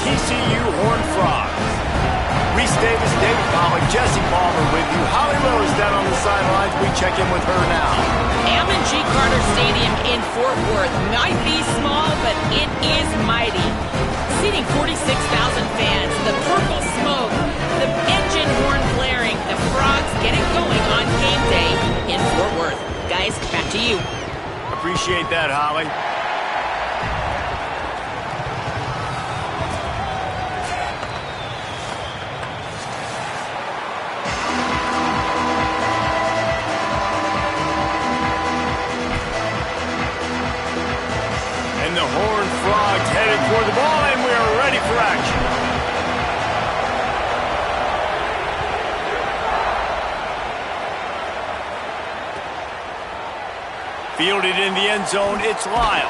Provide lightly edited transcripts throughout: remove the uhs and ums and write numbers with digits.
TCU Horned Frogs. Reese Davis, David Pollack, Jesse Palmer with you. Holly Rose down on the sidelines. We check in with her now. Ammon G. Carter Stadium in Fort Worth might be small, but it is mighty. Seating 46,000 fans, the purple smoke, the engine horn blaring, the Frogs getting going on game day in Fort Worth. Guys, back to you. Appreciate that, Holly. And the Horned Frogs headed toward the ball, and we are ready for action. Fielded in the end zone, it's Lyle.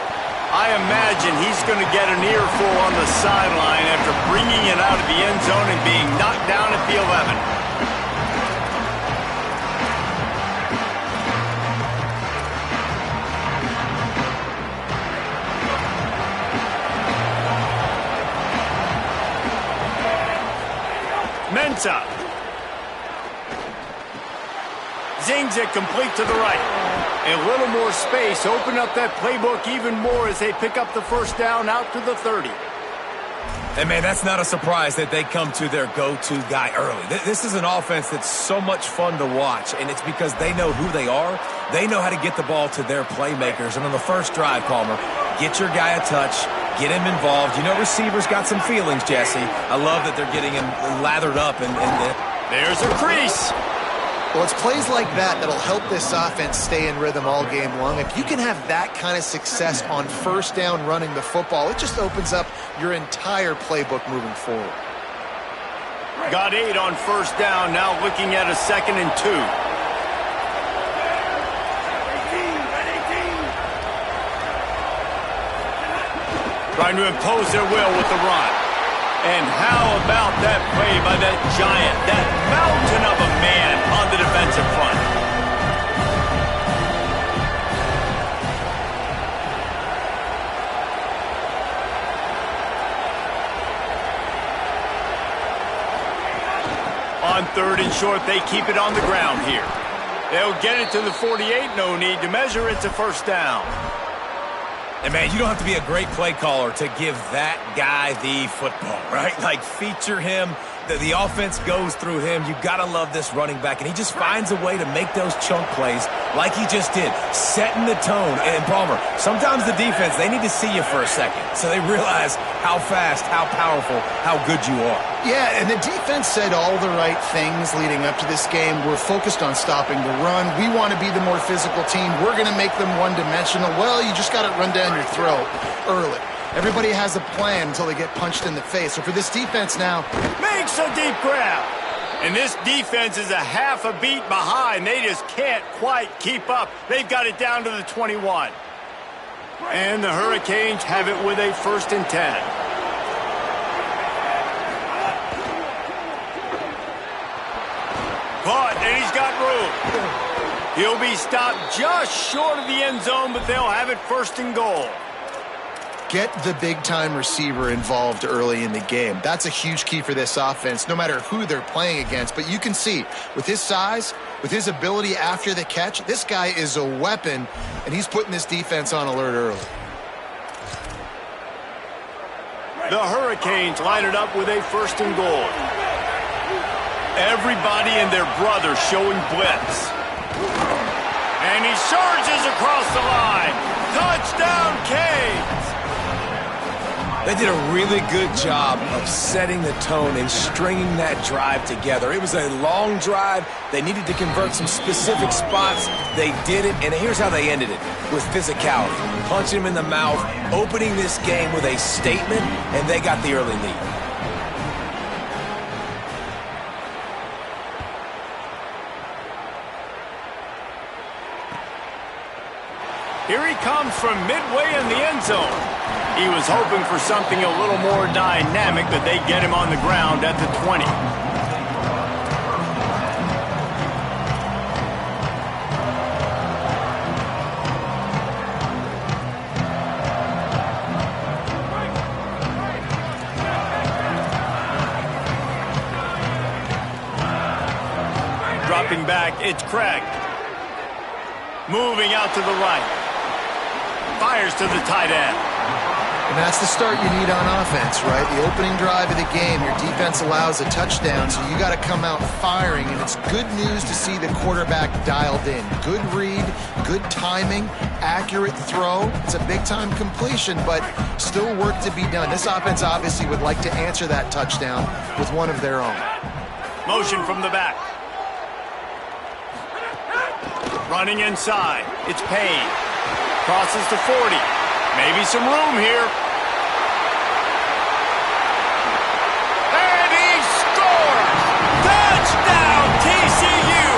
I imagine he's going to get an earful on the sideline after bringing it out of the end zone and being knocked down at the 11. Mensah. Zings it complete to the right. A little more space. Open up that playbook even more as they pick up the first down out to the 30. And, man, that's not a surprise that they come to their go-to guy early. This is an offense that's so much fun to watch, and it's because they know who they are. They know how to get the ball to their playmakers. And on the first drive, Palmer, get your guy a touch, get him involved. You know receivers got some feelings, Jesse. I love that they're getting him lathered up. There's a crease. Well, it's plays like that that'll help this offense stay in rhythm all game long. If you can have that kind of success on first down running the football, it just opens up your entire playbook moving forward. Got 8 on first down, now looking at a 2nd and 2. Trying to impose their will with the run. And how about that play by that giant, that mountain of a man on the defensive front? On 3rd and short, they keep it on the ground here. They'll get it to the 48, no need to measure, it's a first down. And, man, you don't have to be a great play caller to give that guy the football, right? Like, feature him. The offense goes through him. You've got to love this running back. And he just finds a way to make those chunk plays like he just did, setting the tone. And, Palmer, sometimes the defense, they need to see you for a second so they realize how fast, how powerful, how good you are. Yeah, and the defense said all the right things leading up to this game. We're focused on stopping the run. We want to be the more physical team. We're going to make them one-dimensional. Well, you just got to run down your throat early. Everybody has a plan until they get punched in the face. So for this defense now, makes a deep grab. And this defense is a half a beat behind. They just can't quite keep up. They've got it down to the 21. And the Hurricanes have it with a 1st and 10. Caught, and he's got room. He'll be stopped just short of the end zone, but they'll have it 1st and goal. Get the big-time receiver involved early in the game. That's a huge key for this offense, no matter who they're playing against. But you can see, with his size, with his ability after the catch, this guy is a weapon, and he's putting this defense on alert early. The Hurricanes line it up with a 1st and goal. Everybody and their brother showing blitz. And he surges across the line. Touchdown, Canes! They did a really good job of setting the tone and stringing that drive together. It was a long drive. They needed to convert some specific spots. They did it, and here's how they ended it, with physicality. Punching him in the mouth, opening this game with a statement, and they got the early lead. Here he comes from midway in the end zone. He was hoping for something a little more dynamic, but they get him on the ground at the 20. Dropping back, it's Craig. Moving out to the right. Fires to the tight end. And that's the start you need on offense, right? The opening drive of the game, your defense allows a touchdown, so you got to come out firing, and it's good news to see the quarterback dialed in. Good read, good timing, accurate throw. It's a big-time completion, but still work to be done. This offense obviously would like to answer that touchdown with one of their own. Motion from the back. Running inside. It's Payne. Crosses to 40. Maybe some room here. And he scores! Touchdown, TCU!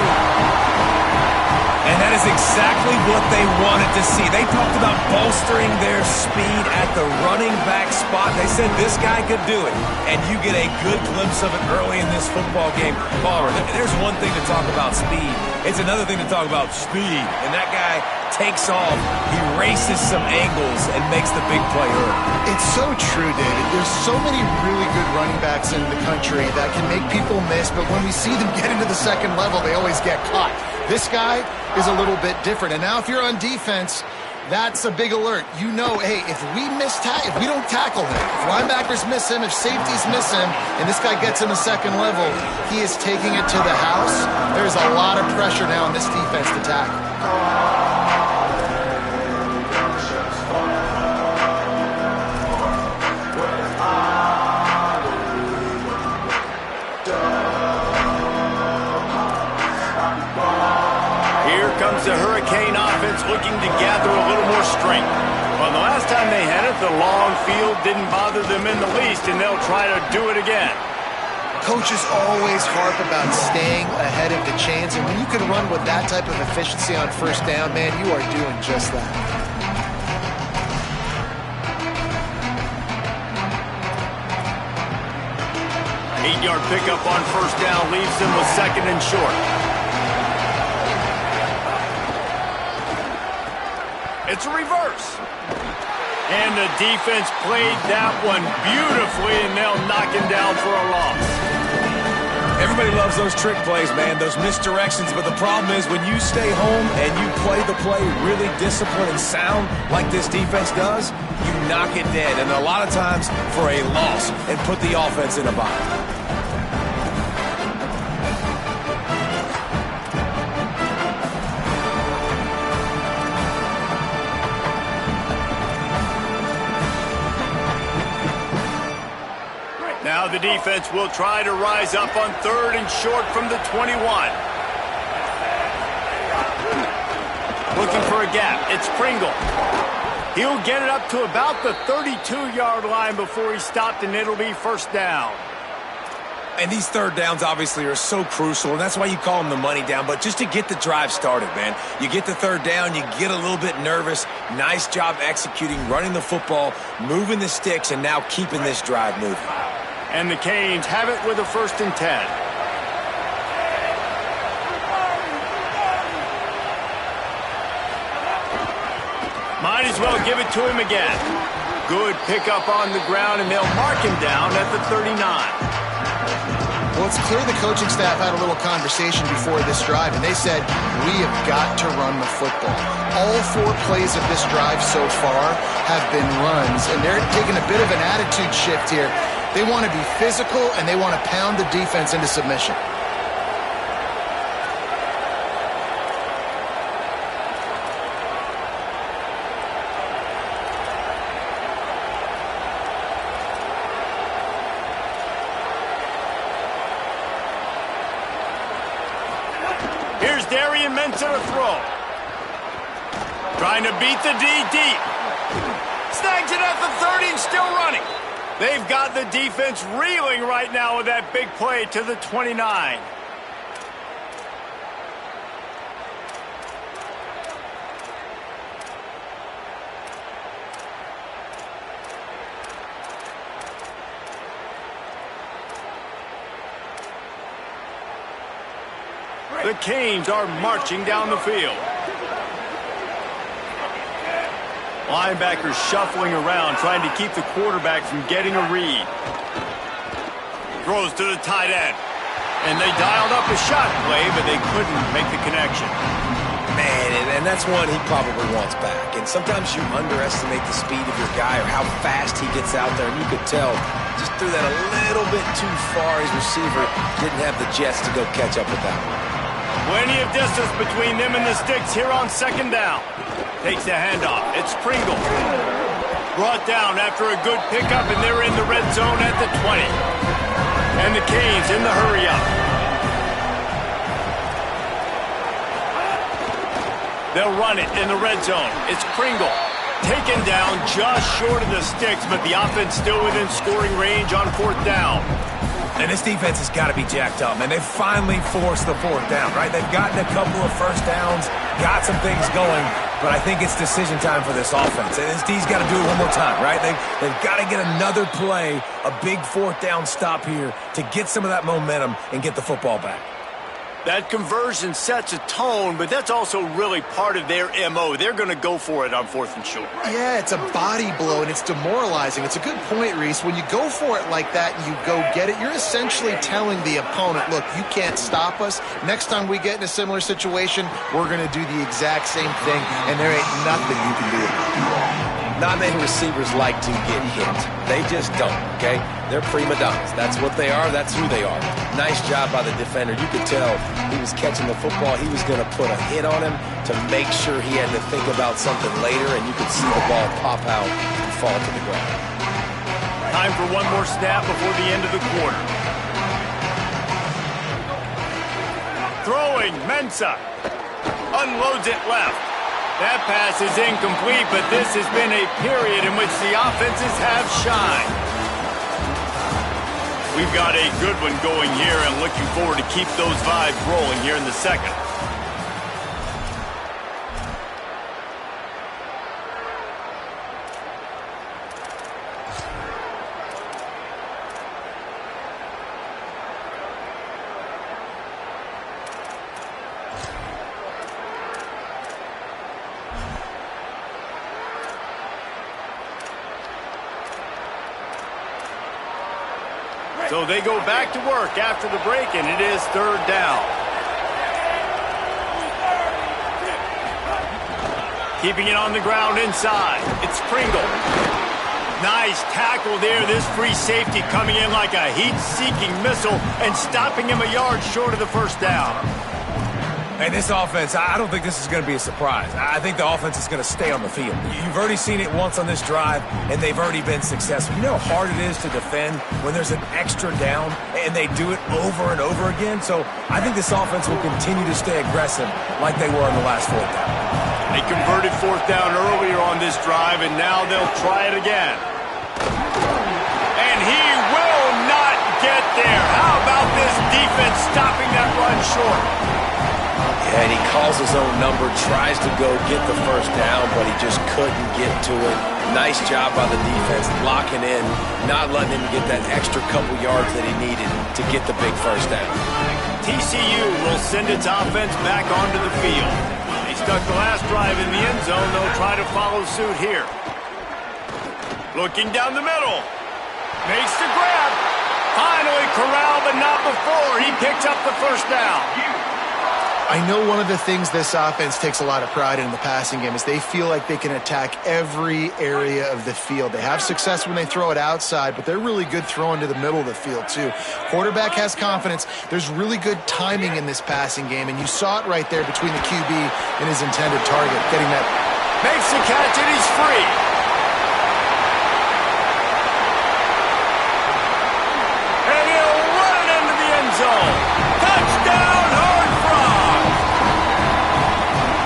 And that is exactly what they wanted to see. They talked about bolstering their speed at the running back spot. They said this guy could do it. And you get a good glimpse of it early in this football game. Palmer, there's one thing to talk about speed. It's another thing to talk about speed. And that guy takes off, he races some angles, and makes the big play early. It's so true, David. There's so many really good running backs in the country that can make people miss, but when we see them get into the second level, they always get caught. This guy is a little bit different. And now if you're on defense, that's a big alert. You know, hey, if we don't tackle him, if linebackers miss him, if safeties miss him, and this guy gets in the second level, he is taking it to the house. There's a lot of pressure now on this defense to tackle. Comes the Hurricane offense looking to gather a little more strength. Well, the last time they had it, the long field didn't bother them in the least, and they'll try to do it again. Coaches always harp about staying ahead of the chains, and when you can run with that type of efficiency on first down, man, you are doing just that. Eight-yard pickup on first down leaves them with second and short. It's a reverse. And the defense played that one beautifully, and they'll knock him down for a loss. Everybody loves those trick plays, man, those misdirections, but the problem is when you stay home and you play the play really disciplined and sound like this defense does, you knock it dead, and a lot of times for a loss, and put the offense in a bind. Now the defense will try to rise up on third and short from the 21. Looking for a gap. It's Pringle. He'll get it up to about the 32-yard line before he's stopped, and it'll be first down. And these third downs obviously are so crucial, and that's why you call them the money down. But just to get the drive started, man, you get the third down, you get a little bit nervous. Nice job executing, running the football, moving the sticks, and now keeping this drive moving. And the Canes have it with a 1st and 10. Might as well give it to him again. Good pickup on the ground, and they'll mark him down at the 39. Well, it's clear the coaching staff had a little conversation before this drive, and they said, we have got to run the football. All 4 plays of this drive so far have been runs, and they're taking a bit of an attitude shift here. They want to be physical, and they want to pound the defense into submission. Here's Darian Mensah to throw. Trying to beat the D deep. Snags it at the 30 and still running. They've got the defense reeling right now with that big play to the 29. The Canes are marching down the field. Linebackers shuffling around, trying to keep the quarterback from getting a read. Throws to the tight end. And they dialed up a shot play, but they couldn't make the connection. Man, and that's one he probably wants back. And sometimes you underestimate the speed of your guy or how fast he gets out there. And you could tell just threw that a little bit too far. His receiver didn't have the jets to go catch up with that one. Plenty of distance between them and the sticks here on second down. Takes the handoff. It's Pringle. Brought down after a good pickup, and they're in the red zone at the 20. And the Canes in the hurry-up. They'll run it in the red zone. It's Pringle. Taken down just short of the sticks, but the offense still within scoring range on fourth down. And this defense has got to be jacked up, man. They've finally forced the fourth down, right? They've gotten a couple of first downs, got some things going, but I think it's decision time for this offense. And this D's got to do it one more time, right? They've got to get another play, a big fourth down stop here to get some of that momentum and get the football back. That conversion sets a tone, but that's also really part of their MO. They're going to go for it on fourth and short. Yeah, it's a body blow, and it's demoralizing. It's a good point, Reese. When you go for it like that and you go get it, you're essentially telling the opponent, look, you can't stop us. Next time we get in a similar situation, we're going to do the exact same thing, and there ain't nothing you can do about it. Not many receivers like to get hit. They just don't, okay? They're prima donnas. That's what they are. That's who they are. Nice job by the defender. You could tell he was catching the football. He was going to put a hit on him to make sure he had to think about something later, and you could see the ball pop out and fall to the ground. Time for one more snap before the end of the quarter. Throwing, Mensah. Unloads it left. That pass is incomplete, but this has been a period in which the offenses have shined. We've got a good one going here and looking forward to keep those vibes rolling here in the second. So they go back to work after the break, and it is third down. Keeping it on the ground inside. It's Pringle. Nice tackle there. This free safety coming in like a heat-seeking missile and stopping him a yard short of the first down. Hey, this offense, I don't think this is going to be a surprise. I think the offense is going to stay on the field. You've already seen it once on this drive, and they've already been successful. You know how hard it is to defend when there's an extra down, and they do it over and over again? So I think this offense will continue to stay aggressive like they were on the last fourth down. They converted fourth down earlier on this drive, and now they'll try it again. And he will not get there. How about this defense stopping that run short? And he calls his own number, tries to go get the first down, but he just couldn't get to it. Nice job by the defense, locking in, not letting him get that extra couple yards that he needed to get the big first down. TCU will send its offense back onto the field. They stuck the last drive in the end zone. They'll try to follow suit here. Looking down the middle. Makes the grab. Finally corralled, but not before. He picks up the first down. I know one of the things this offense takes a lot of pride in the passing game is they feel like they can attack every area of the field. They have success when they throw it outside, but they're really good throwing to the middle of the field too. Quarterback has confidence. There's really good timing in this passing game, and you saw it right there between the QB and his intended target, getting that. Makes the catch, and he's free. And he'll run it into the end zone. Touchdown, Horned Frog!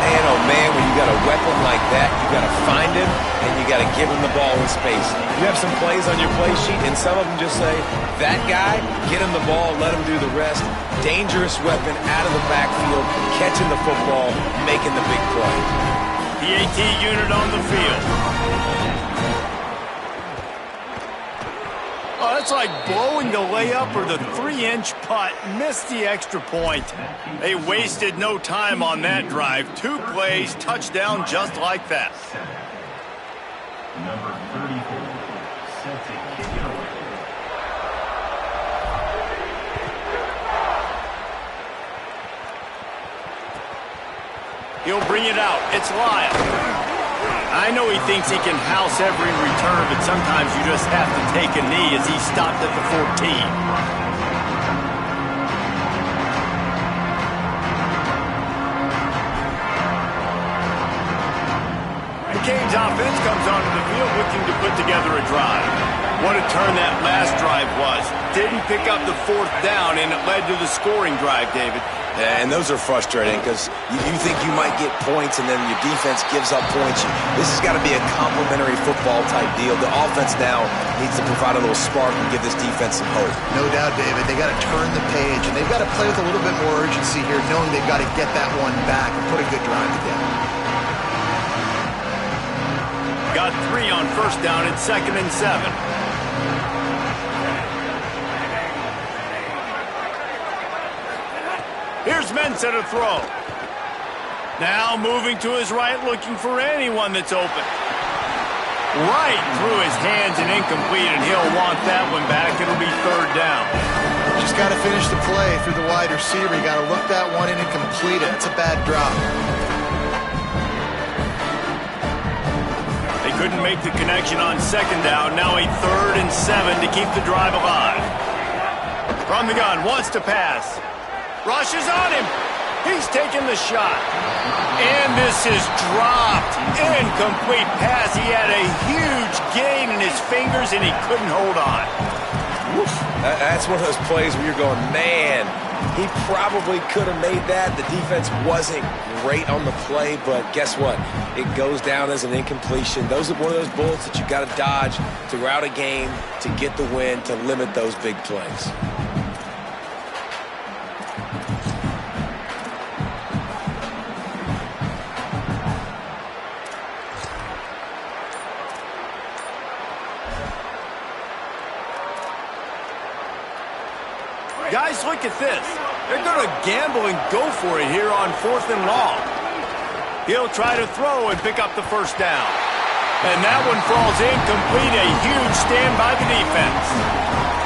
Man, oh man, when you got a weapon like that, you got to find him, and you got to give him the ball in space. You have some plays on your play sheet, and some of them just say, that guy, get him the ball, let him do the rest. Dangerous weapon out of the backfield, catching the football, making the big play. PAT unit on the field. Oh, that's like blowing the layup or the 3-inch putt. Missed the extra point. They wasted no time on that drive. 2 plays, touchdown just like that. Number 34, Celtic kicker. He'll bring it out. It's Lyle. I know he thinks he can house every return, but sometimes you just have to take a knee as he stopped at the 14. The Canes offense comes onto the field looking to put together a drive. What a turn that last drive was. Didn't pick up the 4th down, and it led to the scoring drive, David. Yeah, and those are frustrating because you think you might get points and then your defense gives up points. This has got to be a complementary football type deal. The offense now needs to provide a little spark and give this defense some hope. No doubt, David. They got to turn the page, and they've got to play with a little bit more urgency here, knowing they've got to get that one back and put a good drive together. Got 3 on 1st down. It's 2nd and 7. Here's Mensah to throw. Now moving to his right, looking for anyone that's open. Right through his hands and incomplete, and he'll want that one back. It'll be 3rd down. Just got to finish the play through the wide receiver. You got to look that one in and complete it. It's a bad drop. They couldn't make the connection on 2nd down. Now a 3rd and 7 to keep the drive alive. From the gun, wants to pass. Rushes on him. He's taking the shot. And this is dropped. Incomplete pass. He had a huge gain in his fingers, and he couldn't hold on. Woof. That's one of those plays where you're going, man, he probably could have made that. The defense wasn't great on the play, but guess what? It goes down as an incompletion. Those are one of those bullets that you got to dodge throughout a game to get the win, to limit those big plays. Guys, look at this. They're going to gamble and go for it here on 4th and long. He'll try to throw and pick up the 1st down. And that one falls incomplete. A huge stand by the defense.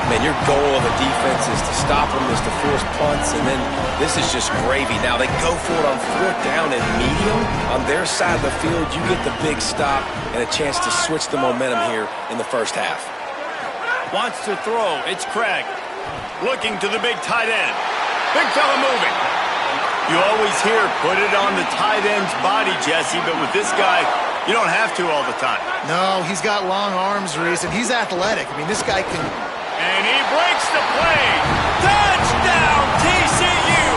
Man, your goal of a defense is to stop them, is to force punts, and then this is just gravy. Now, they go for it on 4th down and medium. On their side of the field, you get the big stop and a chance to switch the momentum here in the 1st half. Wants to throw. It's Craig. Looking to the big tight end. Big fella moving. You always hear, put it on the tight end's body, Jesse, but with this guy, you don't have to all the time. No, he's got long arms, Reese, and he's athletic. I mean, this guy can... And he breaks the play. Touchdown, TCU!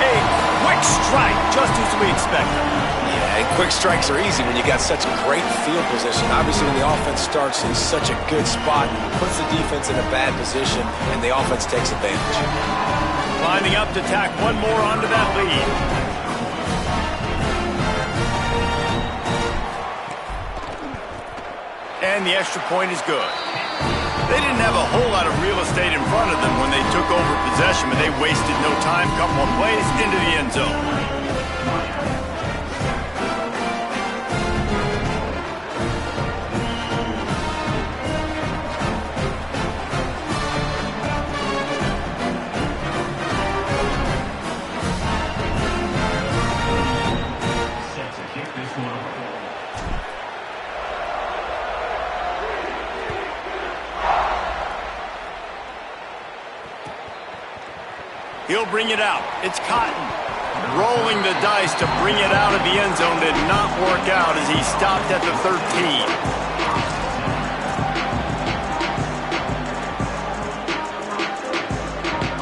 A quick strike, just as we expected. Yeah, and quick strikes are easy when you got such great field position. Obviously, when the offense starts in such a good spot, puts the defense in a bad position, and the offense takes advantage. Lining up to tack one more onto that lead. And the extra point is good. They didn't have a whole lot of real estate in front of them when they took over possession, but they wasted no time. Couple of plays into the end zone. He'll bring it out. It's Cotton. Rolling the dice to bring it out of the end zone did not work out as he stopped at the 13.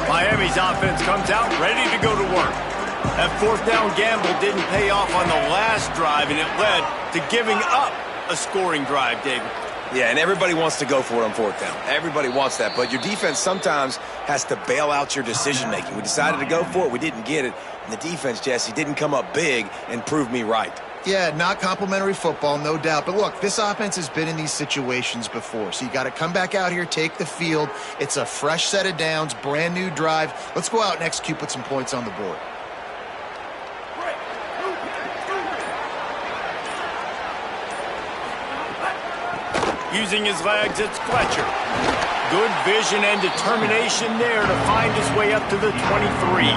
Miami's offense comes out ready to go to work. That 4th down gamble didn't pay off on the last drive, and it led to giving up a scoring drive, David. Yeah, and everybody wants to go for it on 4th down. Everybody wants that, but your defense sometimes has to bail out your decision-making. We decided to go for it. We didn't get it. And the defense, Jesse, didn't come up big and prove me right. Yeah, not complimentary football, no doubt. But look, this offense has been in these situations before. So you got to come back out here, take the field. It's a fresh set of downs, brand new drive. Let's go out and execute, put some points on the board. Using his legs, it's Fletcher. Good vision and determination there to find his way up to the 23.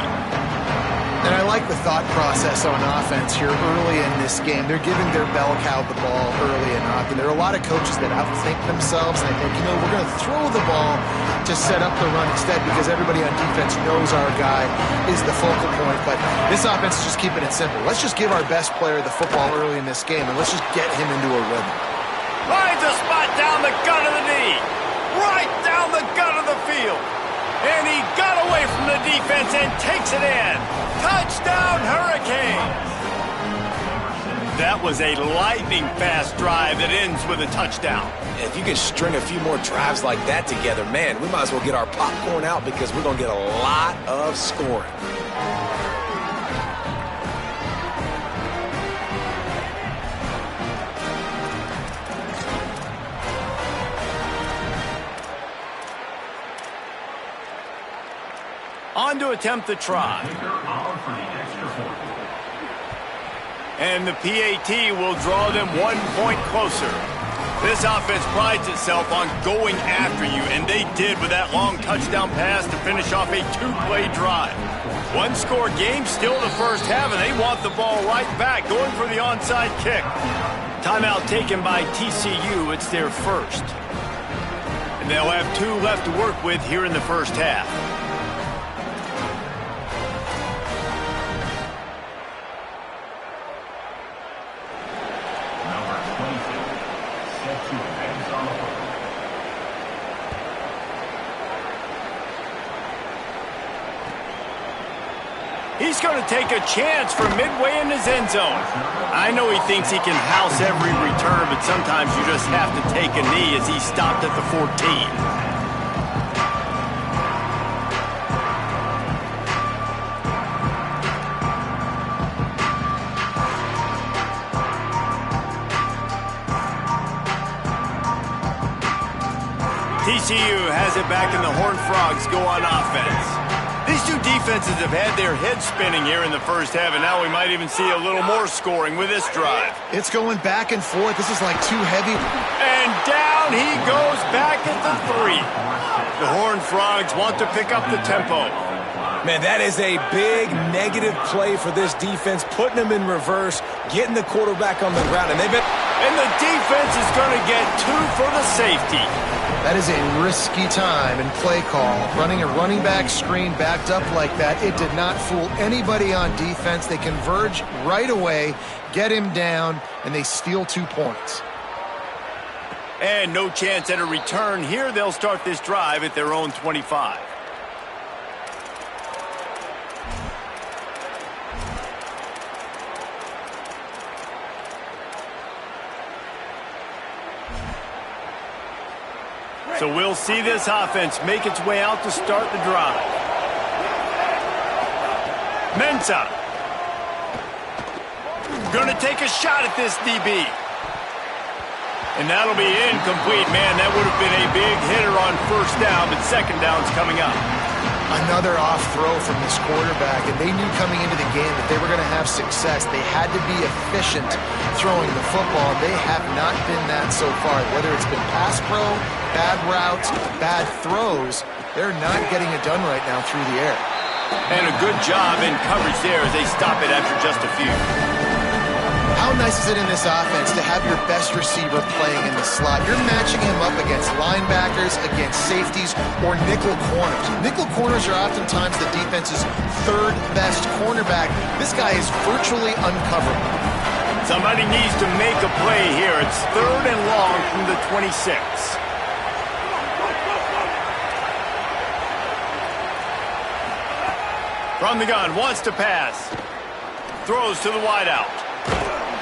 And I like the thought process on offense here early in this game. They're giving their bell cow the ball early enough. And there are a lot of coaches that outthink themselves. And they think, we're going to throw the ball to set up the run instead because everybody on defense knows our guy is the focal point. But this offense is just keeping it simple. Let's just give our best player the football early in this game, and let's just get him into a rhythm. Finds a spot down the gut of the knee. Right down the gut of the field. And he got away from the defense and takes it in. Touchdown, Hurricanes! That was a lightning-fast drive that ends with a touchdown. If you can string a few more drives like that together, man, we might as well get our popcorn out because we're going to get a lot of scoring. On to attempt the try. And the PAT will draw them 1 point closer. This offense prides itself on going after you, and they did with that long touchdown pass to finish off a 2-play drive. One-score game, still the first half, and they want the ball right back, going for the onside kick. Timeout taken by TCU. It's their first. And they'll have 2 left to work with here in the first half. He's going to take a chance from midway in his end zone. I know he thinks he can house every return, but sometimes you just have to take a knee as he stopped at the 14. TCU has it back, and the Horned Frogs go on offense. These two defenses have had their heads spinning here in the first half, and now we might even see a little more scoring with this drive. It's going back and forth. This is like too heavy. And down he goes back at the 3. The Horned Frogs want to pick up the tempo. Man, that is a big negative play for this defense, putting them in reverse, getting the quarterback on the ground, and And the defense is going to get 2 for the safety. That is a risky time and play call. Running a running back screen backed up like that, it did not fool anybody on defense. They converge right away, get him down, and they steal 2 points. And no chance at a return here. They'll start this drive at their own 25. So we'll see this offense make its way out to start the drive. Mensah. Gonna take a shot at this DB. And that'll be incomplete. Man, that would have been a big hitter on first down, but second down's coming up. Another off throw from this quarterback, and they knew coming into the game that they were going to have success. They had to be efficient throwing the football, and they have not been that so far. Whether it's been pass pro, bad routes, bad throws, they're not getting it done right now through the air. And a good job in coverage there as they stop it after just a few. How nice is it in this offense to have your best receiver playing in the slot? You're matching him up against linebackers, against safeties, or nickel corners. Nickel corners are oftentimes the defense's 3rd best cornerback. This guy is virtually uncoverable. Somebody needs to make a play here. It's 3rd and long from the 26. From the gun, wants to pass. Throws to the wideout.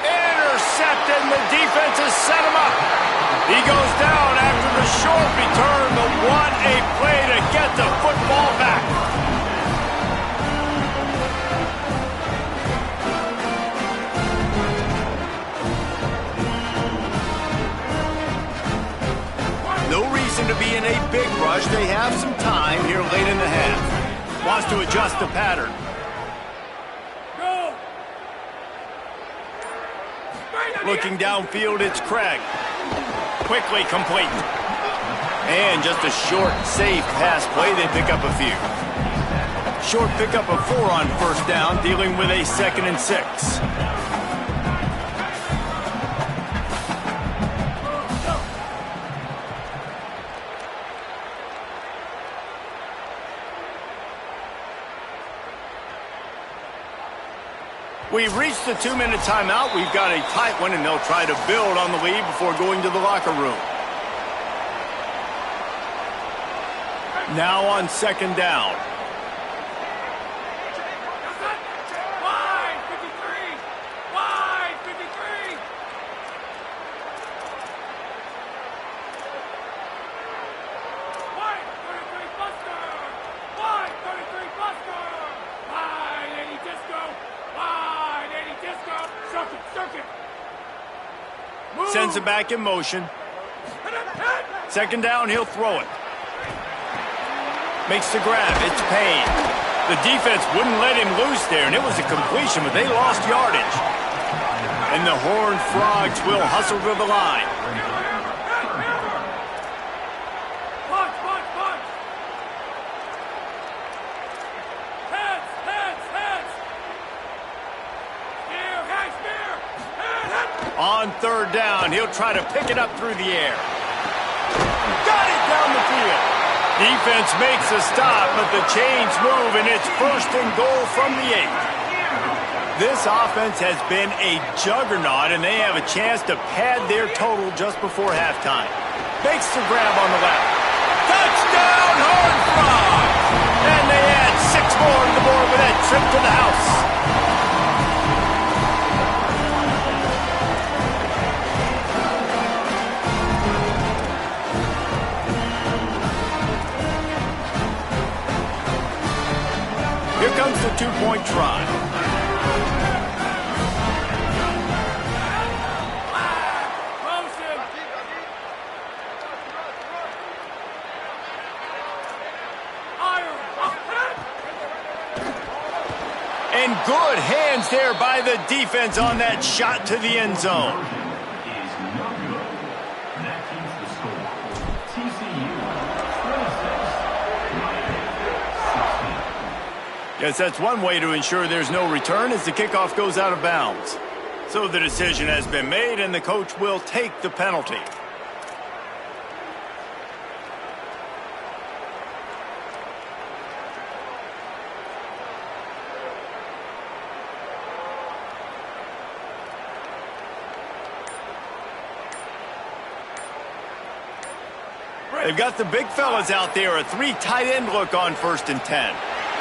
Intercepted, and the defense has set him up. He goes down after the short return, but what a play to get the football back. No reason to be in a big rush. They have some time here late in the half. Wants to adjust the pattern. Looking downfield, it's Craig. Quickly complete. And just a short, safe pass play. They pick up a few. Short pickup of 4 on first down, dealing with a 2nd and 6. We've reached the 2-minute timeout. We've got a tight one, and they'll try to build on the lead before going to the locker room. Now on 2nd down. Sends it back in motion. 2nd down, he'll throw it. Makes the grab, it's Payne. The defense wouldn't let him loose there, and it was a completion, but they lost yardage. And the Horned Frogs will hustle to the line. On 3rd down, he'll try to pick it up through the air. Got it down the field. Defense makes a stop, but the chains move, and it's 1st and goal from the 8. This offense has been a juggernaut, and they have a chance to pad their total just before halftime. Makes the grab on the left. Touchdown, Horned Frogs! And they add 6 more to the board with that trip to the house. Here comes the 2-point try. And good hands there by the defense on that shot to the end zone. Yes, that's one way to ensure there's no return as the kickoff goes out of bounds. So the decision has been made, and the coach will take the penalty. They've got the big fellas out there, a 3 tight end look on 1st and 10.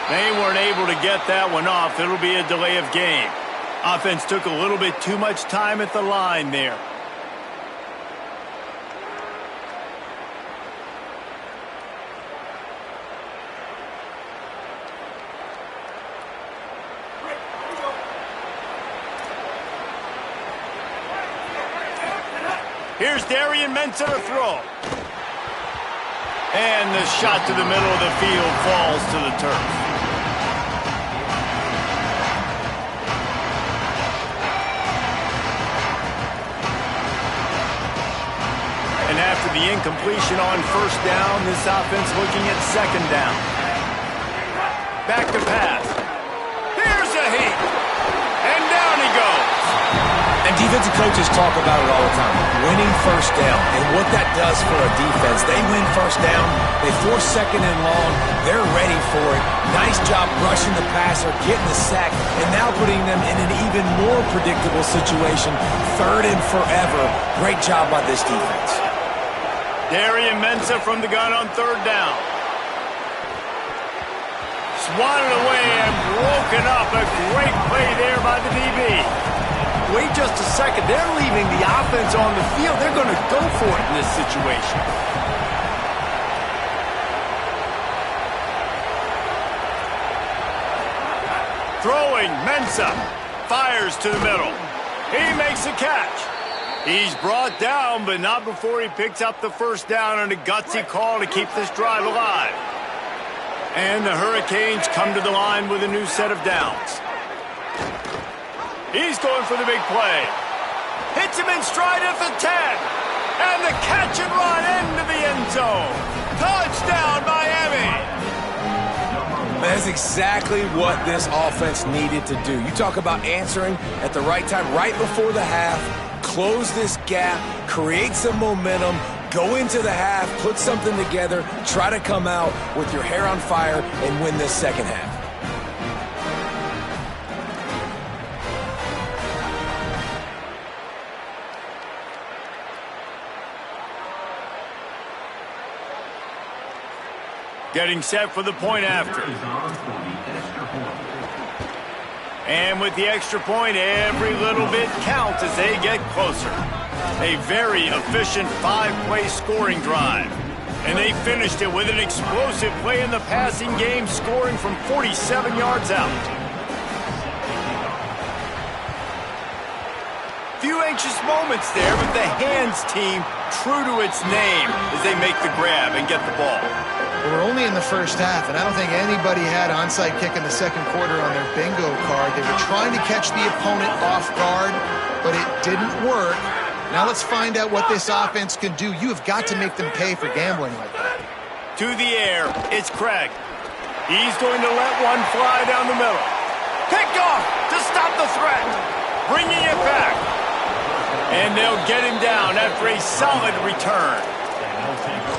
They weren't able to get that one off. It'll be a delay of game. Offense took a little bit too much time at the line there. Here's Darian Mensah to throw. And the shot to the middle of the field falls to the turf. And after the incompletion on 1st down, this offense looking at 2nd down. Back to pass. Here's a heat. And down he goes. And defensive coaches talk about it all the time. Winning 1st down. And what that does for a defense, they win 1st down, they force 2nd and long, they're ready for it. Nice job rushing the passer, getting the sack, and now putting them in an even more predictable situation. 3rd and forever. Great job by this defense. Darian Mensah from the gun on 3rd down. Swatted away and broken up. A great play there by the DB. Wait just a second. They're leaving the offense on the field. They're going to go for it in this situation. Throwing, Mensah fires to the middle. He makes a catch. He's brought down, but not before he picks up the 1st down on a gutsy call to keep this drive alive. And the Hurricanes come to the line with a new set of downs. He's going for the big play. Hits him in stride at the 10. And the catch and run into the end zone. Touchdown, Miami. Man, That is exactly what this offense needed to do. You talk about answering at the right time, right before the half, close this gap, create some momentum, go into the half, put something together, try to come out with your hair on fire and win this second half. Getting set for the point after. And with the extra point, every little bit counts as they get closer. A very efficient 5-play scoring drive. And they finished it with an explosive play in the passing game, scoring from 47 yards out. Few anxious moments there, but the hands team true to its name as they make the grab and get the ball. We're only in the first half, and I don't think anybody had onside kick in the second quarter on their bingo card. They were trying to catch the opponent off guard, but it didn't work. Now let's find out what this offense can do. You have got to make them pay for gambling like that. To the air, it's Craig. He's going to let one fly down the middle. Picked off to stop the threat. Bringing it back. And they'll get him down after a solid return.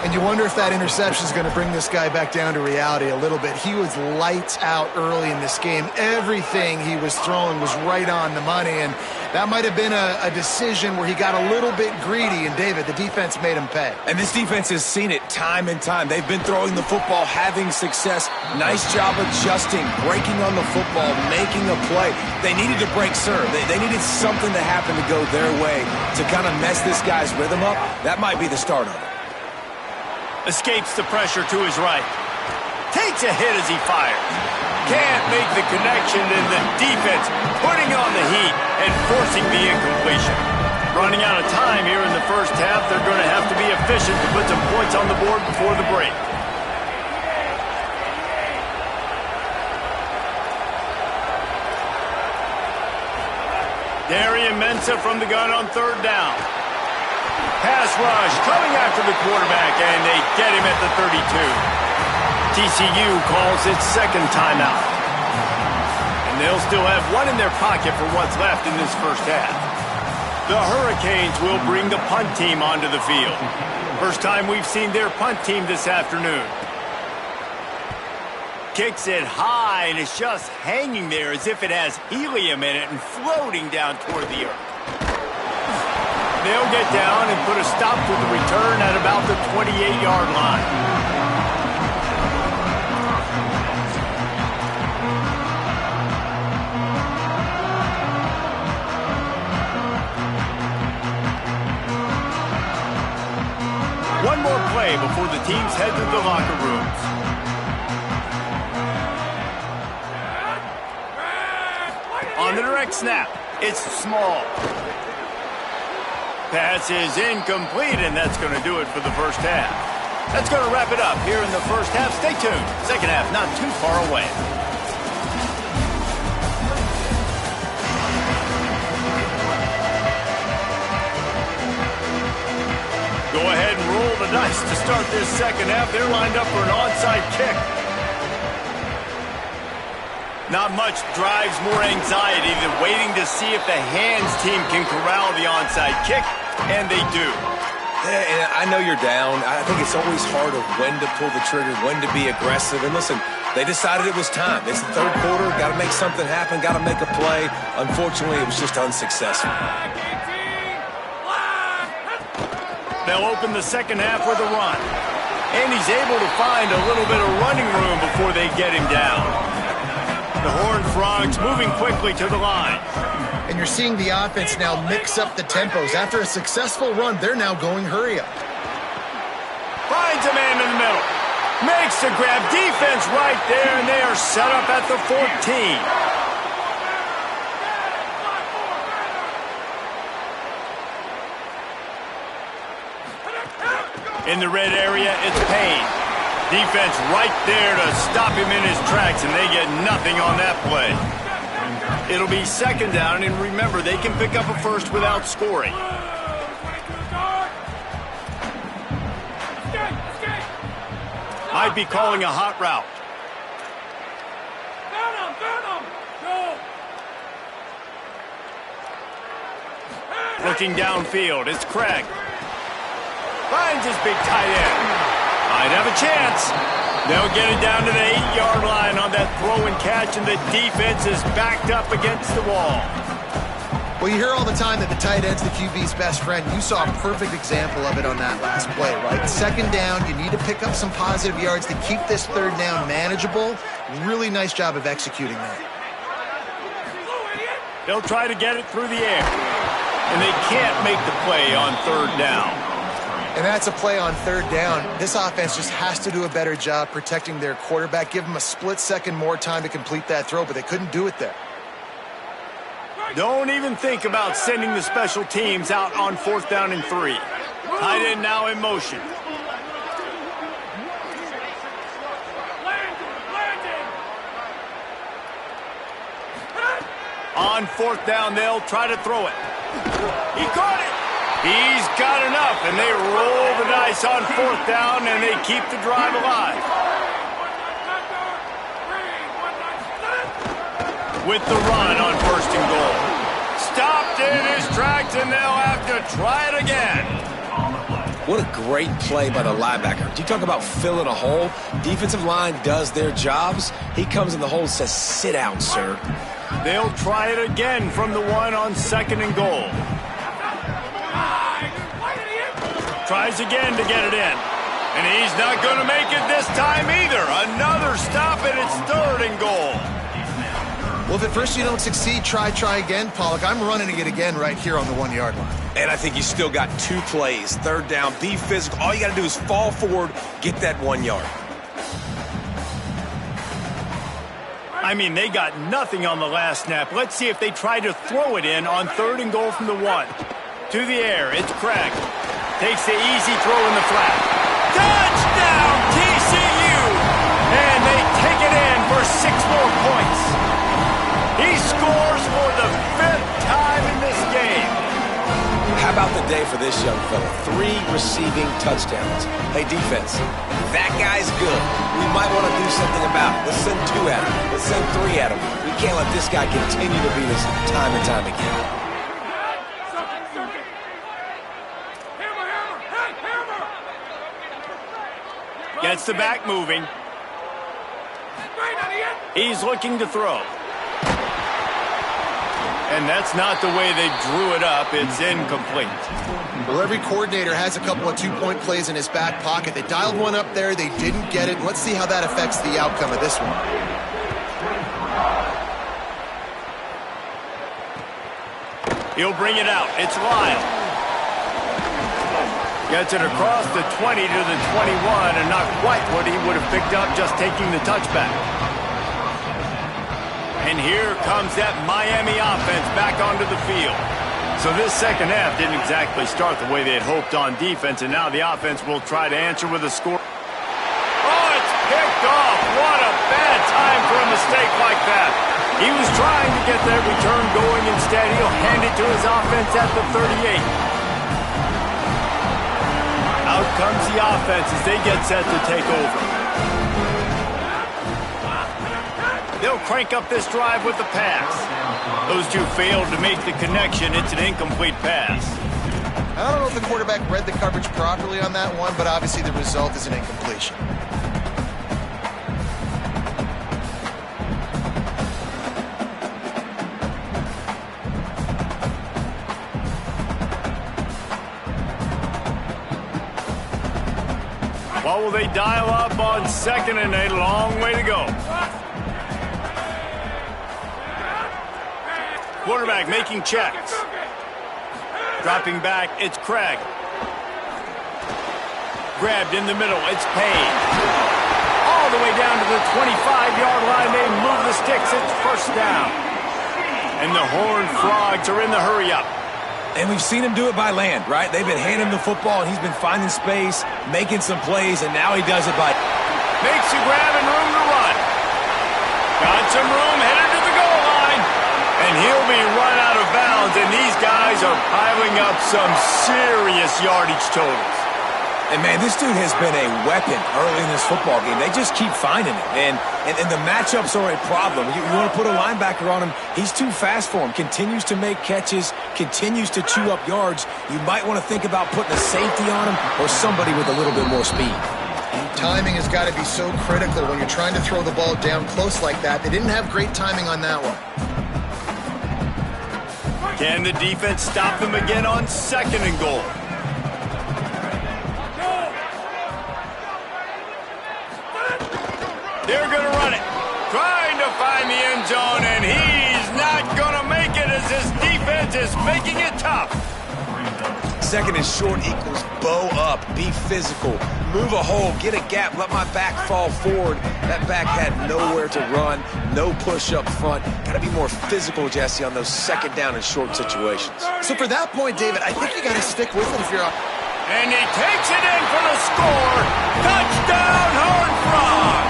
And you wonder if that interception is going to bring this guy back down to reality a little bit. He was lights out early in this game. Everything he was throwing was right on the money, and that might have been a decision where he got a little bit greedy, and David, the defense made him pay. And this defense has seen it time and time. They've been throwing the football, having success. Nice job adjusting, breaking on the football, making a play. They needed to break serve. They needed something to happen to go their way to kind of mess this guy's rhythm up. That might be the start of it. Escapes the pressure to his right. Takes a hit as he fires. Can't make the connection, and the defense putting on the heat and forcing the incompletion. Running out of time here in the first half, they're going to have to be efficient to put some points on the board before the break. Darian Mensah from the gun on third down. Pass rush coming after the quarterback, and they get him at the 32. TCU calls its second timeout. And they'll still have one in their pocket for what's left in this first half. The Hurricanes will bring the punt team onto the field. First time we've seen their punt team this afternoon. Kicks it high, and it's just hanging there as if it has helium in it and floating down toward the earth. They'll get down and put a stop to the return at about the 28-yard line. One more play before the teams head to the locker rooms. On the direct snap, it's Small. Pass is incomplete, and that's going to do it for the first half. That's going to wrap it up here in the first half. Stay tuned. Second half not too far away. Go ahead and roll the dice to start this second half. They're lined up for an onside kick. Not much drives more anxiety than waiting to see if the hands team can corral the onside kick, and they do. Yeah, and I know you're down. I think it's always hard of when to pull the trigger, when to be aggressive. And listen, they decided it was time. It's the third quarter. Got to make something happen. Got to make a play. Unfortunately, it was just unsuccessful. They'll open the second half with a run. And he's able to find a little bit of running room before they get him down. The Horned Frogs moving quickly to the line. And you're seeing the offense now mix up the tempos. After a successful run, they're now going hurry up. Finds a man in the middle. Makes the grab. Defense right there, and they are set up at the 14. In the red area, it's Payne. Defense right there to stop him in his tracks, and they get nothing on that play. It'll be second down, and remember, they can pick up a first without scoring. Might be calling a hot route. Looking downfield, it's Craig. Finds his big tight end. Might have a chance. They'll get it down to the 8-yard line on that throw and catch, and the defense is backed up against the wall. Well, you hear all the time that the tight end's the QB's best friend. You saw a perfect example of it on that last play, right? Second down, you need to pick up some positive yards to keep this third down manageable. Really nice job of executing that. They'll try to get it through the air, and they can't make the play on third down. And that's a play on third down. This offense just has to do a better job protecting their quarterback. Give them a split second more time to complete that throw, but they couldn't do it there. Don't even think about sending the special teams out on 4th down and 3. Tight end now in motion. On 4th down, they'll try to throw it. He caught it. He's got enough, and they roll the dice on 4th down, and they keep the drive alive. With the run on 1st and goal. Stopped in his tracks, and they'll have to try it again. What a great play by the linebacker. Do you talk about filling a hole? Defensive line does their jobs. He comes in the hole and says, sit down, sir. They'll try it again from the 1 on 2nd and goal. Tries again to get it in. And he's not going to make it this time either. Another stop, and it's 3rd and goal. Well, if at first you don't succeed, try again. Pollock, I'm running it again right here on the 1-yard line. And I think you still got 2 plays. 3rd down, be physical. All you got to do is fall forward, get that 1 yard. I mean, they got nothing on the last snap. Let's see if they try to throw it in on 3rd and goal from the 1. To the air, it's Craig. Takes the easy throw in the flat. Touchdown, TCU! And they take it in for 6 more points. He scores for the 5th time in this game. How about the day for this young fella? 3 receiving touchdowns. Hey, defense, that guy's good. We might want to do something about it. Let's send 2 at him. Let's send 3 at him. We can't let this guy continue to beat us time and time again. Gets the back moving. He's looking to throw. And that's not the way they drew it up. It's incomplete. Well, every coordinator has a couple of 2-point plays in his back pocket. They dialed one up there. They didn't get it. Let's see how that affects the outcome of this one. He'll bring it out. It's Lyle. Gets it across the 20 to the 21, and not quite what he would have picked up just taking the touchback. And here comes that Miami offense back onto the field. So this second half didn't exactly start the way they had hoped on defense, and now the offense will try to answer with a score. Oh, it's picked off. What a bad time for a mistake like that. He was trying to get that return going. Instead, he'll hand it to his offense at the 38. Out comes the offense as they get set to take over. They'll crank up this drive with the pass. Those 2 failed to make the connection. It's an incomplete pass. I don't know if the quarterback read the coverage properly on that one, but obviously the result is an incompletion. What will they dial up on 2nd and a long way to go? Quarterback making checks. Dropping back, it's Craig. Grabbed in the middle, it's Payne. All the way down to the 25-yard line, they move the sticks, it's 1st down. And the Horned Frogs are in the hurry-up. And we've seen him do it by land, right? They've been handing him the football, and he's been finding space, making some plays, and now he does it by... Makes a grab and room to run. Got some room, headed to the goal line. And he'll be run out of bounds, and these guys are piling up some serious yardage totals. And, man, this dude has been a weapon early in this football game. They just keep finding it. And the matchups are a problem. You want to put a linebacker on him, he's too fast for him. Continues to make catches, continues to chew up yards. You might want to think about putting a safety on him or somebody with a little bit more speed. Timing has got to be so critical when you're trying to throw the ball down close like that. They didn't have great timing on that one. Can the defense stop them again on 2nd and goal? They're going to run it. Trying to find the end zone, and he's not going to make it as his defense is making it tough. 2nd and short equals bow up, be physical, move a hole, get a gap, let my back fall forward. That back had nowhere to run, no push up front. Got to be more physical, Jesse, on those 2nd down and short situations. So for that point, David, I think you got to stick with it if you're up. And he takes it in for the score. Touchdown, Horned Frogs!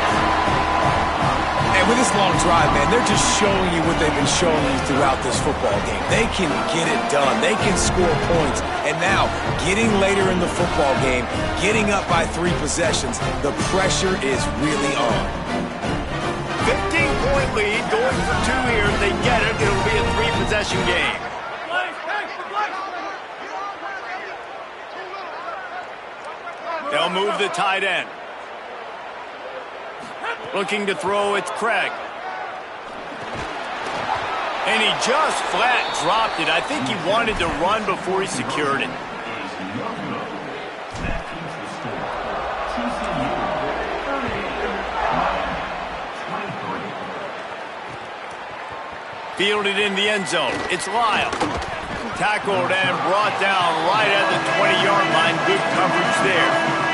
And with this long drive, man, they're just showing you what they've been showing you throughout this football game. They can get it done. They can score points. And now, getting later in the football game, getting up by 3 possessions, the pressure is really on. 15-point lead, going for 2 here. If they get it, it'll be a 3-possession game. They'll move the tight end. Looking to throw, it's Craig. And he just flat dropped it. I think he wanted to run before he secured it. Fielded in the end zone. It's Lyle. Tackled and brought down right at the 20-yard line. Good coverage there.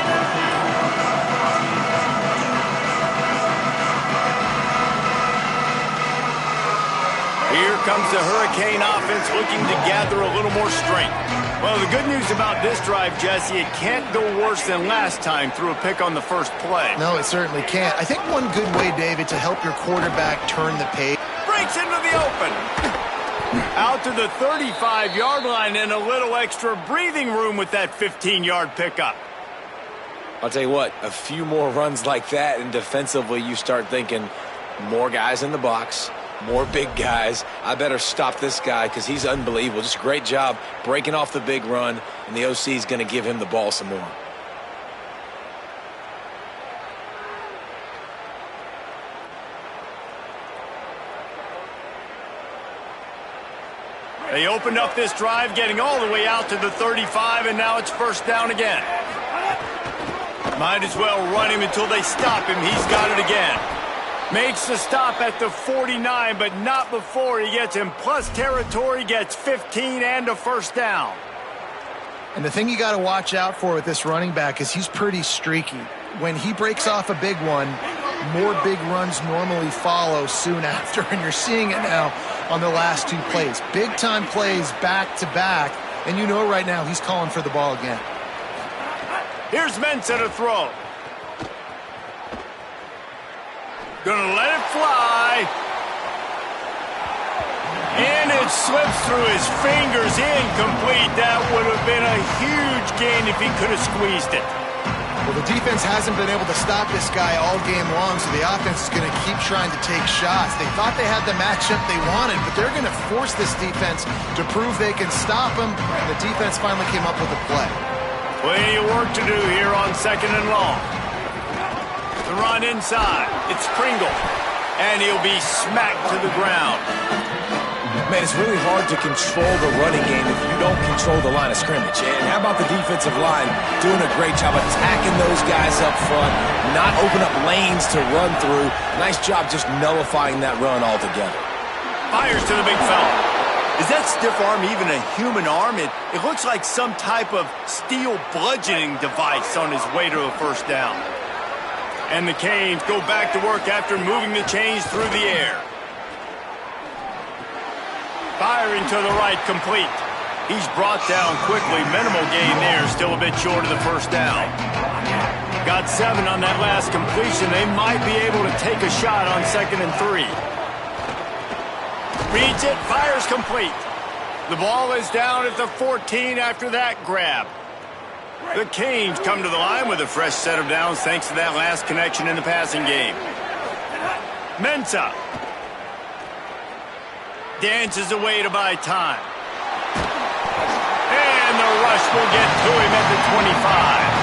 Here comes the Hurricane offense looking to gather a little more strength. Well, the good news about this drive, Jesse, it can't go worse than last time through a pick on the first play. No, it certainly can't. I think one good way, David, to help your quarterback turn the page. Breaks into the open. Out to the 35-yard line and a little extra breathing room with that 15-yard pickup. I'll tell you what, a few more runs like that, and defensively you start thinking more guys in the box, more big guys. I better stop this guy because he's unbelievable. Just a great job breaking off the big run, and the OC is going to give him the ball some more. They opened up this drive, getting all the way out to the 35, and now it's first down again. Might as well run him until they stop him. He's got it again. Makes the stop at the 49, but not before he gets in plus territory, gets 15 and a first down. And the thing you got to watch out for with this running back is he's pretty streaky. When he breaks off a big one, more big runs normally follow soon after, and you're seeing it now on the last 2 plays. Big-time plays back-to-back, and you know right now he's calling for the ball again. Here's Mensah to throw. Gonna let it fly. And it slips through his fingers, incomplete. That would have been a huge gain if he could have squeezed it. Well, the defense hasn't been able to stop this guy all game long, so the offense is going to keep trying to take shots. They thought they had the matchup they wanted, but they're going to force this defense to prove they can stop him, and the defense finally came up with a play. Plenty of work to do here on 2nd and long. The run inside. It's Pringle, and he'll be smacked to the ground. Man, it's really hard to control the running game if you don't control the line of scrimmage. And how about the defensive line doing a great job attacking those guys up front, not open up lanes to run through. Nice job just nullifying that run altogether. Fires to the big fella. Is that stiff arm even a human arm? It looks like some type of steel bludgeoning device on his way to a first down. And the Canes go back to work after moving the chains through the air. Firing to the right, complete. He's brought down quickly. Minimal gain there, still a bit short of the first down. Got 7 on that last completion. They might be able to take a shot on 2nd and 3. Reads it, fires complete. The ball is down at the 14 after that grab. The Canes come to the line with a fresh set of downs thanks to that last connection in the passing game. Mensah dances away to buy time. And the rush will get to him at the 25.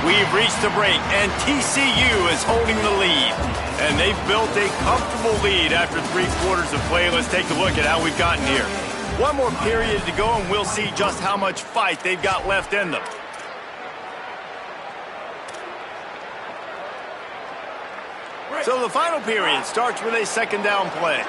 We've reached the break, and TCU is holding the lead. And they've built a comfortable lead after 3 quarters of play. Let's take a look at how we've gotten here. One more period to go, and we'll see just how much fight they've got left in them. So the final period starts with a second down play.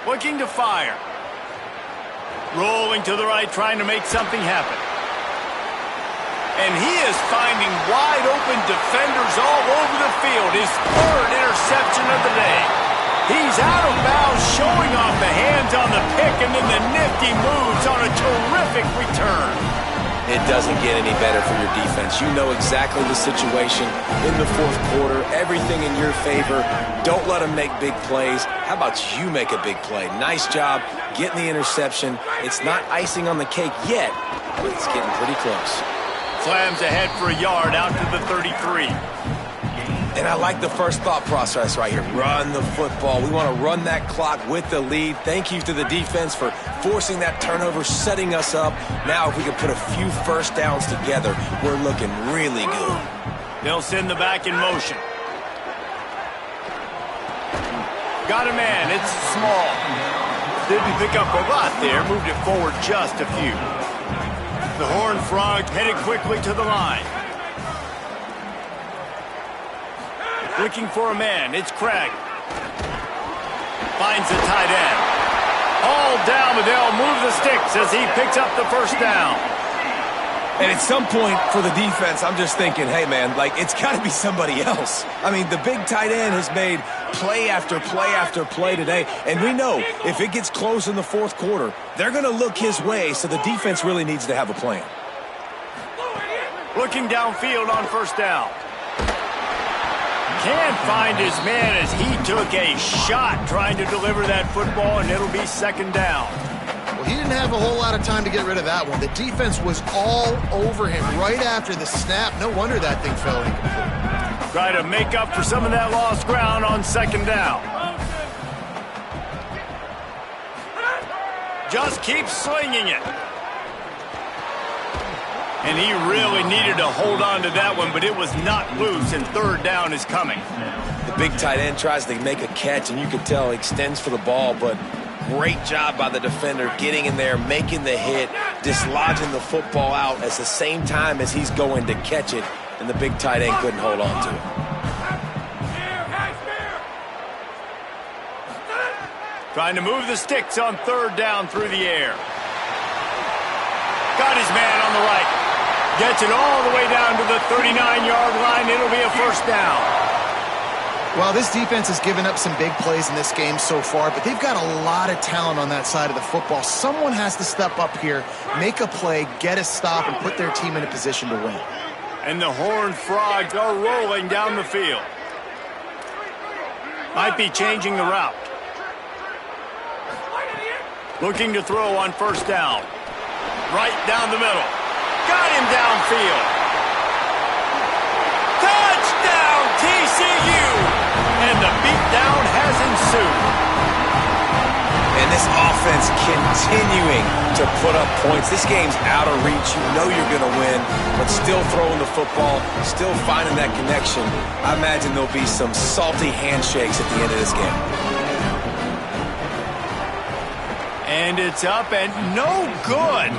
Looking to fire. Rolling to the right, trying to make something happen. And he is finding wide open defenders all over the field. His 3rd interception of the day. He's out of bounds, showing off the hands on the pick, and then the nifty moves on a terrific return. It doesn't get any better for your defense. You know exactly the situation in the 4th quarter, everything in your favor. Don't let them make big plays. How about you make a big play? Nice job getting the interception. It's not icing on the cake yet, but it's getting pretty close. Slams ahead for a yard out to the 33. And I like the first thought process right here. Run the football. We want to run that clock with the lead. Thank you to the defense for forcing that turnover, setting us up. Now if we can put a few first downs together, we're looking really good. They'll send the back in motion. Got a man. It's small. Didn't pick up a lot there. Moved it forward just a few. The Horned Frogs headed quickly to the line. Looking for a man. It's Craig. Finds the tight end. All down, but they'll move the sticks as he picks up the first down. And at some point for the defense, I'm just thinking, hey, man, like, it's got to be somebody else. I mean, the big tight end has made play after play after play today. And we know if it gets close in the 4th quarter, they're going to look his way, so the defense really needs to have a plan. Looking downfield on first down. Can't find his man as he took a shot trying to deliver that football, and it'll be second down. Well, he didn't have a whole lot of time to get rid of that one. The defense was all over him right after the snap. No wonder that thing fell incomplete. Try to make up for some of that lost ground on second down. Just keep slinging it. And he really needed to hold on to that one, but it was not loose, and third down is coming. The big tight end tries to make a catch, and you can tell he extends for the ball, but great job by the defender getting in there, making the hit, dislodging the football out at the same time as he's going to catch it, and the big tight end couldn't hold on to it. Trying to move the sticks on third down through the air. Got his man on the right. Gets it all the way down to the 39-yard line. It'll be a first down. Well, this defense has given up some big plays in this game so far, but they've got a lot of talent on that side of the football. Someone has to step up here, make a play, get a stop, and put their team in a position to win. And the Horned Frogs are rolling down the field. Might be changing the route. Looking to throw on first down. Right down the middle. Got him downfield. Touchdown, TCU! And the beatdown has ensued. And this offense continuing to put up points. This game's out of reach. You know you're going to win, but still throwing the football, still finding that connection. I imagine there'll be some salty handshakes at the end of this game. And it's up and no good.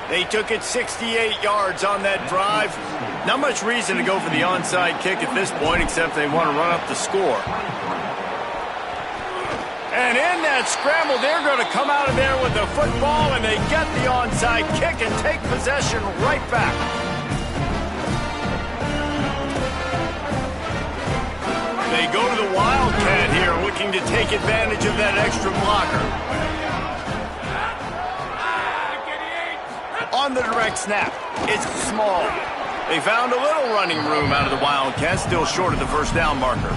They took it 68 yards on that drive. Not much reason to go for the onside kick at this point, except they want to run up the score. And in that scramble, they're going to come out of there with the football, and they get the onside kick and take possession right back. They go to the Wildcat here, looking to take advantage of that extra blocker. On the direct snap, it's small. They found a little running room out of the Wildcat, still short of the first down marker.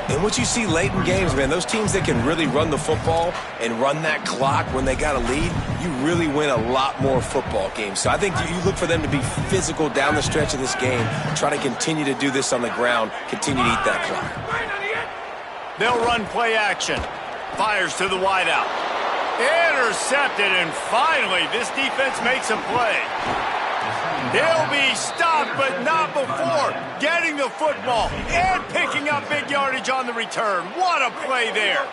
And what you see late in games, man, those teams that can really run the football and run that clock when they got a lead, you really win a lot more football games. So I think you look for them to be physical down the stretch of this game, try to continue to do this on the ground, continue to eat that clock. They'll run play action. Fires to the wideout. Intercepted, and finally, this defense makes a play. He'll be stopped, but not before getting the football and picking up big yardage on the return. What a play there.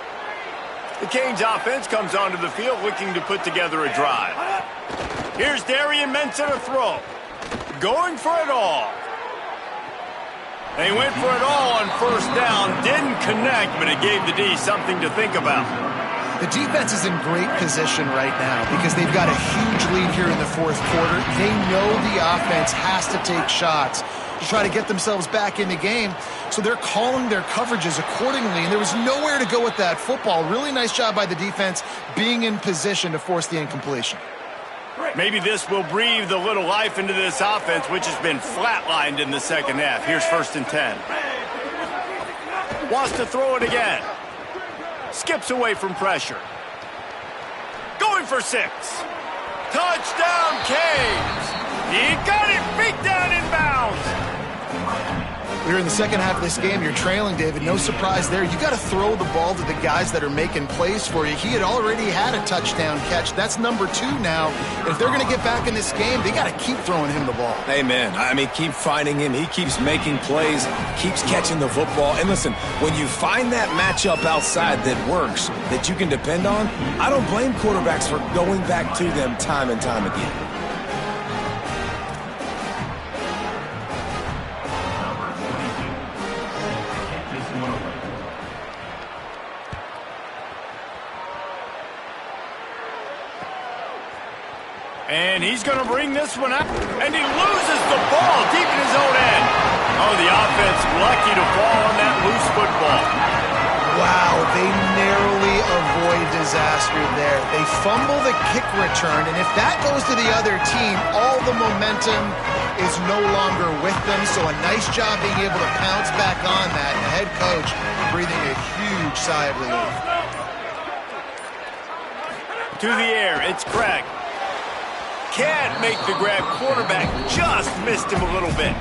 The Canes offense comes onto the field looking to put together a drive. Here's Darian Mensah to throw. Going for it all. They went for it all on first down. Didn't connect, but it gave the D something to think about. The defense is in great position right now because they've got a huge lead here in the fourth quarter. They know the offense has to take shots to try to get themselves back in the game, so they're calling their coverages accordingly, and there was nowhere to go with that football. Really nice job by the defense being in position to force the incompletion. Maybe this will breathe a little life into this offense, which has been flatlined in the second half. Here's 1st and 10. Wants to throw it again. Skips away from pressure. Going for 6. Touchdown, Canes. He got it, feet down in bounds. We're in the second half of this game. You're trailing, David. No surprise there. You got to throw the ball to the guys that are making plays for you. He had already had a touchdown catch. That's number 2 now. And if they're going to get back in this game, they got to keep throwing him the ball. Amen. I mean, keep finding him. He keeps making plays, keeps catching the football. And listen, when you find that matchup outside that works, that you can depend on, I don't blame quarterbacks for going back to them time and time again. And he's going to bring this one out. And he loses the ball deep in his own end. Oh, the offense lucky to fall on that loose football. Wow, they narrowly avoid disaster there. They fumble the kick return, and if that goes to the other team, all the momentum is no longer with them. So a nice job being able to pounce back on that. And the head coach breathing a huge sigh of relief. To the air, it's Craig. Can't make the grab. Quarterback just missed him a little bit.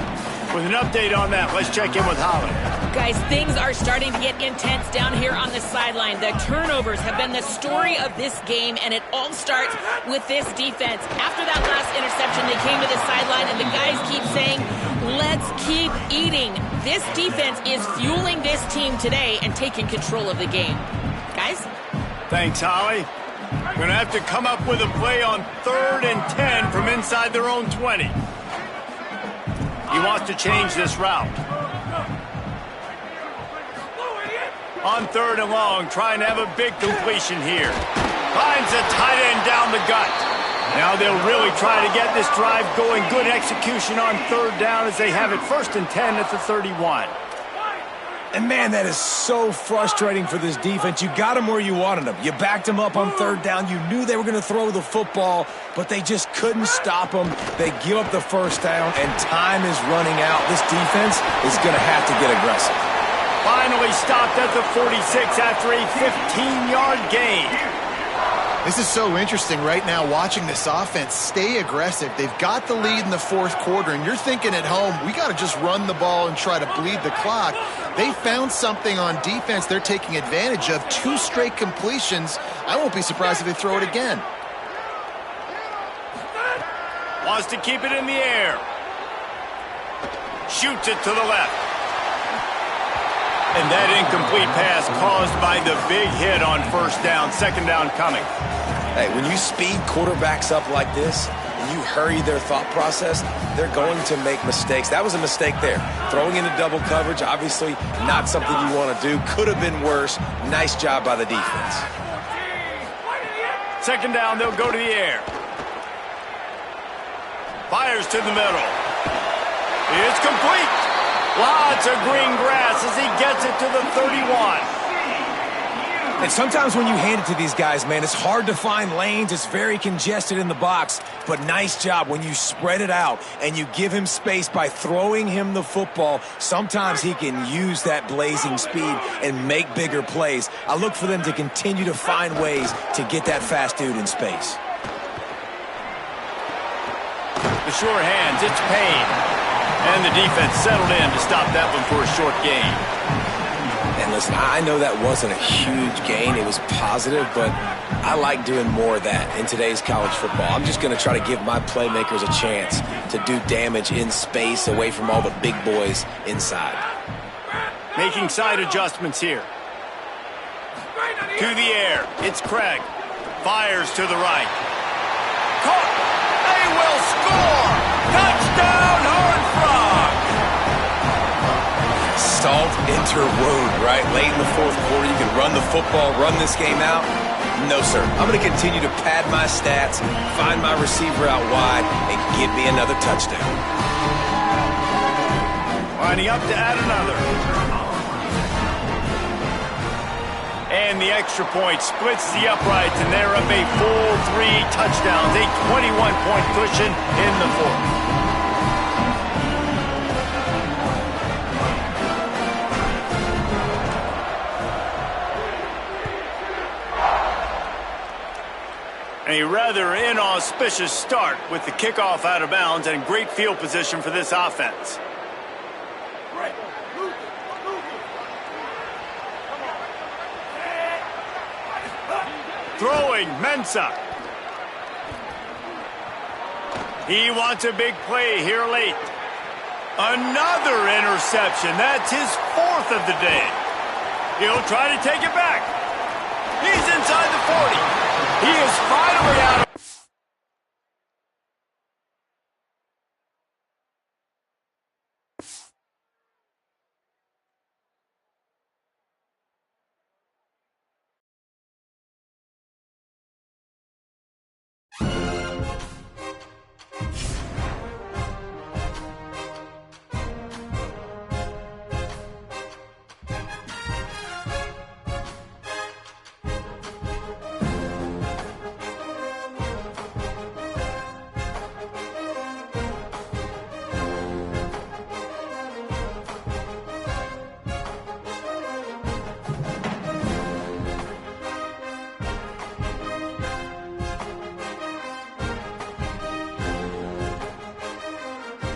With an update on that, let's check in with Holly. Guys, things are starting to get intense down here on the sideline. The turnovers have been the story of this game, and it all starts with this defense. After that last interception, they came to the sideline, and the guys keep saying, let's keep eating. This defense is fueling this team today and taking control of the game. Guys? Thanks, Holly. Going to have to come up with a play on 3rd and 10 from inside their own 20. He wants to change this route. On 3rd and long, trying to have a big completion here. Finds a tight end down the gut. Now they'll really try to get this drive going. Good execution on 3rd down as they have it 1st and 10 at the 31. And, man, that is so frustrating for this defense. You got them where you wanted them. You backed them up on 3rd down. You knew they were going to throw the football, but they just couldn't stop them. They give up the 1st down, and time is running out. This defense is going to have to get aggressive. Finally stopped at the 46 after a 15-yard gain. This is so interesting right now watching this offense stay aggressive. They've got the lead in the 4th quarter, and you're thinking at home, we got to just run the ball and try to bleed the clock. They found something on defense they're taking advantage of. 2 straight completions. I won't be surprised if they throw it again. Wants to keep it in the air. Shoots it to the left. And that incomplete pass caused by the big hit on 1st down. 2nd down coming. Hey, when you speed quarterbacks up like this, and you hurry their thought process, they're going to make mistakes. That was a mistake there. Throwing into double coverage, obviously not something you want to do. Could have been worse. Nice job by the defense. 2nd down, they'll go to the air. Fires to the middle. It's complete. Lots of green grass as he gets it to the 31. And sometimes when you hand it to these guys, man, it's hard to find lanes. It's very congested in the box. But nice job when you spread it out and you give him space by throwing him the football. Sometimes he can use that blazing speed and make bigger plays. I look for them to continue to find ways to get that fast dude in space. The sure hands, it's Payne. And the defense settled in to stop that one for a short gain. And listen, I know that wasn't a huge gain. It was positive, but I like doing more of that in today's college football. I'm just going to try to give my playmakers a chance to do damage in space away from all the big boys inside. Making side adjustments here. To the air, it's Craig. Fires to the right. Caught! They will score! Touchdown, Horned Frog! Salt enter wound, right? Late in the fourth quarter, you can run the football, run this game out. No, sir. I'm going to continue to pad my stats, find my receiver out wide, and give me another touchdown. Lining up to add another. And the extra point splits the uprights, and they're up a full 3 touchdowns, a 21-point cushion in the fourth. A rather inauspicious start with the kickoff out of bounds and great field position for this offense. Throwing, Mensah. He wants a big play here late. Another interception. That's his 4th of the day. He'll try to take it back. He's inside the 40. He is finally out of